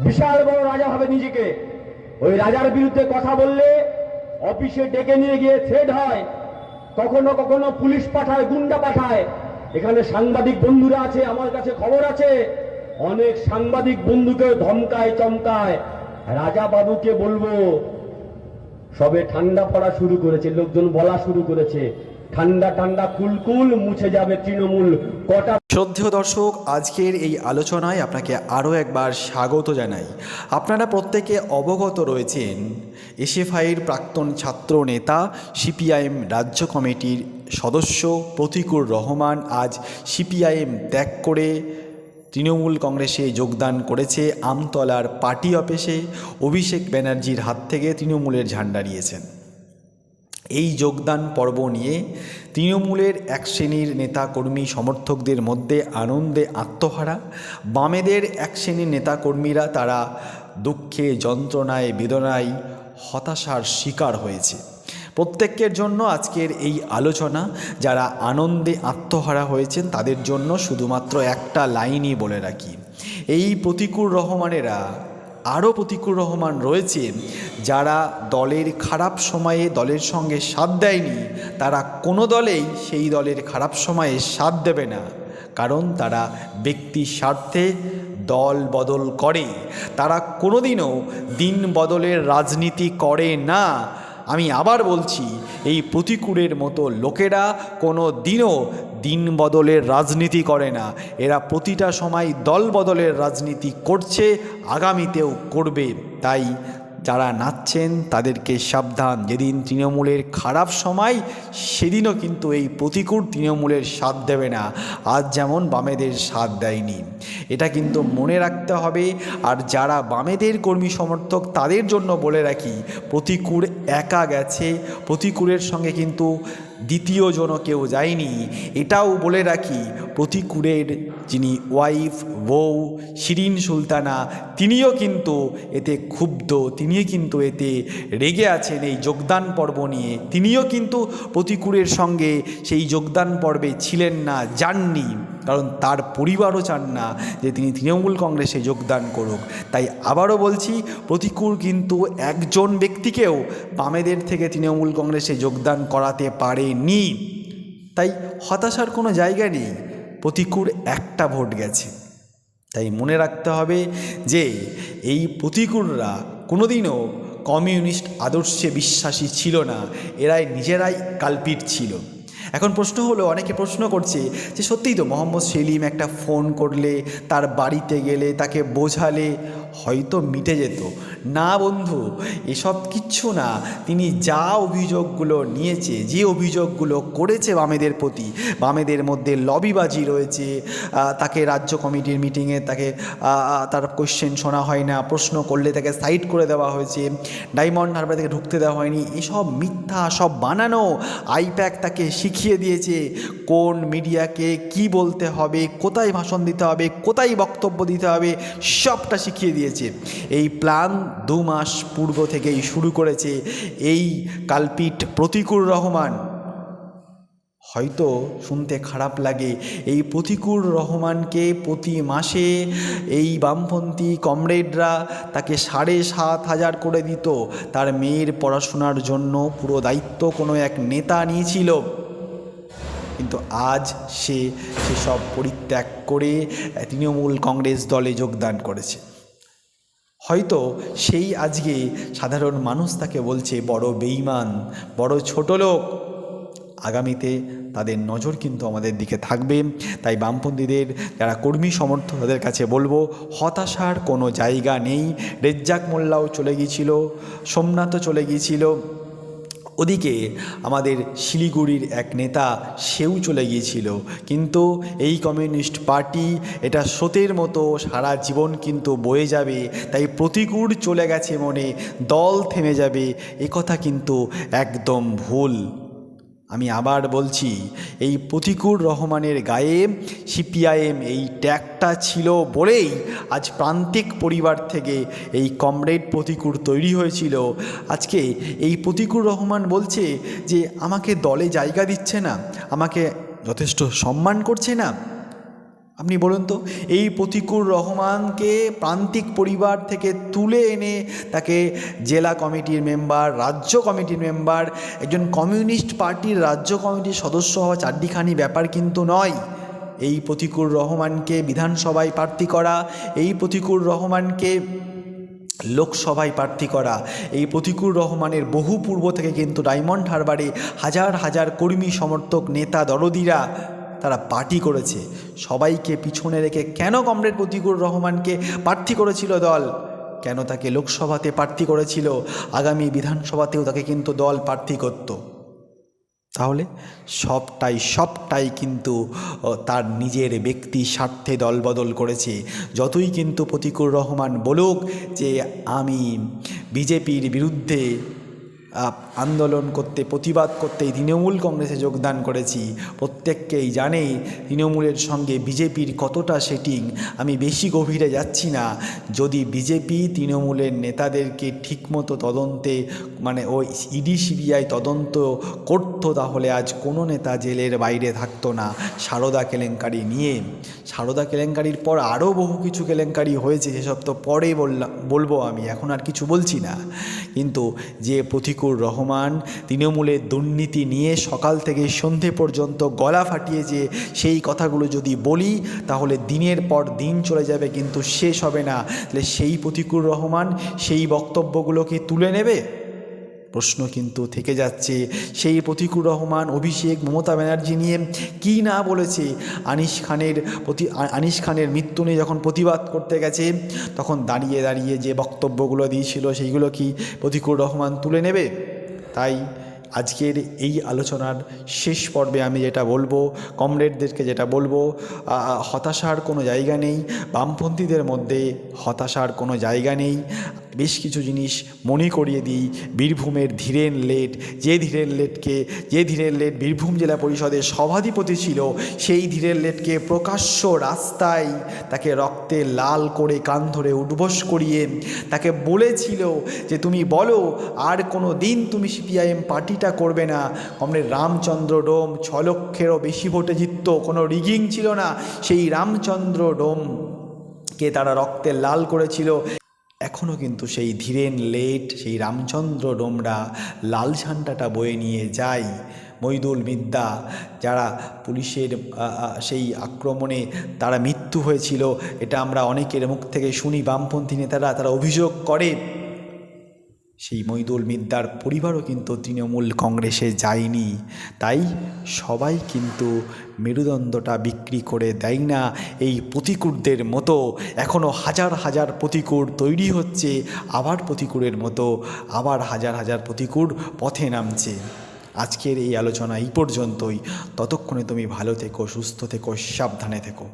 বিশাল বড় রাজা ভাবে নিজেকে। ওই রাজার বিরুদ্ধে কথা বললে অফিসে ডেকে নিয়ে গিয়ে থ্রেড হয়, কখনো কখনো পুলিশ পাঠায়, গুন্ডা পাঠায়। এখানে সাংবাদিক বন্ধুরা আছে, আমার কাছে খবর আছে, অনেক সাংবাদিক বন্ধুকে ধমকায় চমকায়। রাজা বাবুকে বলবো, সবে ঠান্ডা পড়া শুরু করেছে, লোকজন বলা শুরু করেছে, ঠান্ডা ঠান্ডা কুলকুল মুছে যাবে তৃণমূল। কটা শ্রদ্ধেয় দর্শক, আজকের এই আলোচনায় আপনাকে আরও একবার স্বাগত জানাই। আপনারা প্রত্যেকে অবগত রয়েছেন এসএফআইয়ের প্রাক্তন ছাত্র নেতা, সিপিআইএম রাজ্য কমিটির সদস্য প্রতিকুর রহমান আজ সিপিআইএম ত্যাগ করে তৃণমূল কংগ্রেসে যোগদান করেছে। আমতলার পার্টি অফিসে অভিষেক ব্যানার্জির হাত থেকে তৃণমূলের ঝান্ডা নিয়েছেন। এই যোগদান পর্ব নিয়ে তৃণমূলের এক শ্রেণীর নেতাকর্মী সমর্থকদের মধ্যে আনন্দে আত্মহারা, বামেদের এক শ্রেণীর নেতাকর্মীরা তারা দুঃখে, যন্ত্রণায়, বেদনায়, হতাশার শিকার হয়েছে। প্রত্যেকের জন্য আজকের এই আলোচনা। যারা আনন্দে আত্মহারা হয়েছেন তাদের জন্য শুধুমাত্র একটা লাইনই বলে রাখি, এই প্রতিকুর রহমানেরা, আরও প্রতিকুর রহমান রয়েছেন যারা দলের খারাপ সময়ে দলের সঙ্গে সাথ দেয়নি, তারা কোনো দলেই সেই দলের খারাপ সময়ে সাথ দেবে না। কারণ তারা ব্যক্তি স্বার্থে দল বদল করে, তারা কোনোদিনও দিন বদলের রাজনীতি করে না। আমি আবার বলছি, এই প্রতিকূলের মতো লোকেরা কোনো দিনও দিন বদলের রাজনীতি করে না। এরা প্রতিটা সময় দল বদলের রাজনীতি করছে, আগামীতেও করবে। তাই যারা নাচছেন তাদেরকে সাবধান, যেদিন তৃণমূলের খারাপ সময় সেদিনও কিন্তু এই প্রতিকূল তৃণমূলের সাথ দেবে না, আজ যেমন বামেদের সাথ দেয়নি। এটা কিন্তু মনে রাখতে হবে। আর যারা বামেদের কর্মী সমর্থক তাদের জন্য বলে রাখি, প্রতিকূল একা গেছে, প্রতিকূলের সঙ্গে কিন্তু দ্বিতীয় জন কেউ যায়নি। এটাও বলে রাখি, প্রতিকূলের যিনি ওয়াইফ, বউ শিরিন সুলতানা, তিনিও কিন্তু এতে ক্ষুব্ধ, তিনিও কিন্তু এতে রেগে আছেন এই যোগদান পর্ব নিয়ে। তিনিও কিন্তু প্রতিকূলের সঙ্গে সেই যোগদান পর্বে ছিলেন না, যাননি, কারণ তার পরিবারও চান না যে তিনি তৃণমূল কংগ্রেসে যোগদান করুক। তাই আবারও বলছি, প্রতিকূল কিন্তু একজন ব্যক্তিকেও বামেদের থেকে তৃণমূল কংগ্রেসে যোগদান করাতে পারেনি। তাই হতাশার কোনো জায়গা নেই, প্রতিকূল একটা ভোট গেছে। তাই মনে রাখতে হবে যে এই প্রতিকূলরা কোনোদিনও কমিউনিস্ট আদর্শে বিশ্বাসী ছিল না, এরাই নিজেরাই কালপিট ছিল। এখন প্রশ্ন হলো, অনেকে প্রশ্ন করছে যে সত্যিই তো মোহাম্মদ সেলিম একটা ফোন করলে, তার বাড়িতে গেলে, তাকে বোঝালে হয়তো মিটে যেত। না বন্ধু, এসব কিচ্ছু না। তিনি যা অভিযোগগুলো নিয়েছে, যে অভিযোগগুলো করেছে বামেদের প্রতি, বামেদের মধ্যে লবিবাজি রয়েছে, তাকে রাজ্য কমিটির মিটিংয়ে তার কোশ্চেন শোনা হয় না, প্রশ্ন করলে তাকে সাইড করে দেওয়া হয়েছে, ডায়মন্ড হারবার থেকে ঢুকতে দেওয়া হয়নি, এসব মিথ্যা, সব বানানো। আইপ্যাক তাকে শিখিয়ে দিয়েছে কোন মিডিয়াকে কি বলতে হবে, কোথায় ভাষণ দিতে হবে, কোথায় বক্তব্য দিতে হবে, সবটা শিখিয়ে দিয়েছে। এই প্ল্যান 2 মাস পূর্ব থেকেই শুরু করেছে এই কালপিট প্রতিকুর রহমান। হয়তো শুনতে খারাপ লাগে, এই প্রতিকুর রহমানকে প্রতি মাসে এই বামপন্থী কমরেডরা তাকে 7,500 করে দিত। তার মেয়ের পড়াশোনার জন্য পুরো দায়িত্ব কোনো এক নেতা নিয়েছিল। কিন্তু আজ সে সেসব পরিত্যাগ করে তৃণমূল কংগ্রেস দলে যোগদান করেছে। হয়তো সেই আজকে সাধারণ মানুষ তাকে বলছে বড় বেঈমান, বড় ছোট লোক। আগামীতে তাদের নজর কিন্তু আমাদের দিকে থাকবে। তাই বামপন্থীদের যারা কর্মী সমর্থক তাদের কাছে বলবো, হতাশার কোনো জায়গা নেই। রেজ্জাক মোল্লাও চলে গিয়েছিল, সোমনাথও চলে গিয়েছিল, ওদিকে আমাদের শিলিগুড়ির এক নেতা সেও চলে গিয়েছিল। কিন্তু এই কমিউনিস্ট পার্টি এটা স্রোতের মতো সারা জীবন কিন্তু বয়ে যাবে। তাই প্রতিকূল চলে গেছে মনে, দল থেমে যাবে, একথা কিন্তু একদম ভুল। আমি আবার বলছি, এই প্রতিকুর রহমানের গায়ে সিপিআইএম এই ট্যাগটা ছিল বলেই আজ প্রান্তিক পরিবার থেকে এই কমরেড প্রতিকুর তৈরি হয়েছিল। আজকে এই প্রতিকুর রহমান বলছে যে আমাকে দলে জায়গা দিচ্ছে না, আমাকে যথেষ্ট সম্মান করছে না। আপনি বলুন তো, এই প্রতিকুর রহমানকে প্রান্তিক পরিবার থেকে তুলে এনে তাকে জেলা কমিটির মেম্বার, রাজ্য কমিটির মেম্বার, একজন কমিউনিস্ট পার্টির রাজ্য কমিটির সদস্য হওয়া চারটিখানি ব্যাপার কিন্তু নয়। এই প্রতিকুর রহমানকে বিধানসভায় প্রার্থী করা, এই প্রতিকুর রহমানকে লোকসভায় প্রার্থী করা, এই প্রতিকুর রহমানের বহু পূর্ব থেকে কিন্তু ডায়মন্ড হারবারে হাজার হাজার কর্মী সমর্থক নেতা দরদিরা তারা পার্টি করেছে। সবাইকে পিছনে রেখে কেন কমরেড প্রতিকুর রহমানকে প্রার্থী করেছিল দল, কেন তাকে লোকসভাতে প্রার্থী করেছিল, আগামী বিধানসভাতেও তাকে কিন্তু দল প্রার্থী করত। তাহলে সবটাই কিন্তু তার নিজের ব্যক্তি স্বার্থে দলবদল করেছে। যতই কিন্তু প্রতিকুর রহমান বলুক যে আমি বিজেপির বিরুদ্ধে আন্দোলন করতে, প্রতিবাদ করতে তৃণমূল কংগ্রেসে যোগদান করেছি, প্রত্যেককেই জানে তৃণমূলের সঙ্গে বিজেপির কতটা সেটিং। আমি বেশি গভীরে যাচ্ছি না। যদি বিজেপি তৃণমূলের নেতাদেরকে ঠিকমতো তদন্তে মানে ওই ইডি সিবিআই তদন্ত করতো, তাহলে আজ কোনো নেতা জেলের বাইরে থাকতো না। সারদা কেলেঙ্কারি নিয়ে, সারদা কেলেঙ্কারির পর আরও বহু কিছু কেলেঙ্কারি হয়েছে, সেসব তো পরে বলবো, আমি এখন আর কিছু বলছি না। কিন্তু যে প্রতিকুর রহমান তৃণমূলের দুর্নীতি নিয়ে সকাল থেকে সন্ধে পর্যন্ত গলা ফাটিয়েছে, সেই কথাগুলো যদি বলি তাহলে দিনের পর দিন চলে যাবে, কিন্তু শেষ হবে না। তাহলে সেই প্রতিকুর রহমান সেই বক্তব্যগুলোকে তুলে নেবে? প্রশ্ন কিন্তু থেকে যাচ্ছে। সেই প্রতিকুর রহমান অভিষেক মমতা ব্যানার্জি নিয়ে কি না বলেছে। আনিস খানের মৃত্যু নিয়ে যখন প্রতিবাদ করতে গেছে, তখন দাঁড়িয়ে দাঁড়িয়ে যে বক্তব্যগুলো দিয়েছিল সেইগুলো কি প্রতিকুর রহমান তুলে নেবে? তাই আজকের এই আলোচনার শেষ পর্বে আমি যেটা বলবো, কমরেডদেরকে যেটা বলবো, হতাশার কোনো জায়গা নেই। বামপন্থীদের মধ্যে হতাশার কোনো জায়গা নেই। বেশ কিছু জিনিস মনে করিয়ে দিই। বীরভূমের ধীরেন লেট, যে ধীরেন লেট বীরভূম জেলা পরিষদের সভাধিপতি ছিল, সেই ধীরেন লেটকে প্রকাশ্য রাস্তায় তাকে রক্তে লাল করে কান ধরে উঠবোস করিয়ে তাকে বলেছিল যে তুমি বলো আর কোনো দিন তুমি সিপিআইএম পার্টিটা করবে না। কমরেড রামচন্দ্র ডোম 6 লক্ষেরও বেশি ভোটে জিতত, কোনো রিগিং ছিল না। সেই রামচন্দ্র ডোমকে তারা রক্তে লাল করেছিল। এখনও কিন্তু সেই ধীরেন লেট, সেই রামচন্দ্র ডোমরা লাল ঝান্ডাটা বয়ে নিয়ে যায়। মইদুল মিদ্যা, যারা পুলিশের সেই আক্রমণে তারা মৃত্যু হয়েছিল, এটা আমরা অনেকের মুখ থেকে শুনি। বামপন্থী নেতারা তারা অভিযোগ করে, সেই মইদুল মিদ্যার পরিবারও কিন্তু তৃণমূল কংগ্রেসে যায়নি। তাই সবাই কিন্তু মেরুদণ্ডটা বিক্রি করে দেয় না। এই প্রতিকূলদের মতো এখনও হাজার হাজার প্রতিকূল তৈরি হচ্ছে, আবার প্রতিকূলের মতো আবার হাজার হাজার প্রতিকূল পথে নামছে। আজকের এই আলোচনা এই পর্যন্তই। ততক্ষণে তুমি ভালো থেকো, সুস্থ থেকো, সাবধানে থেকো।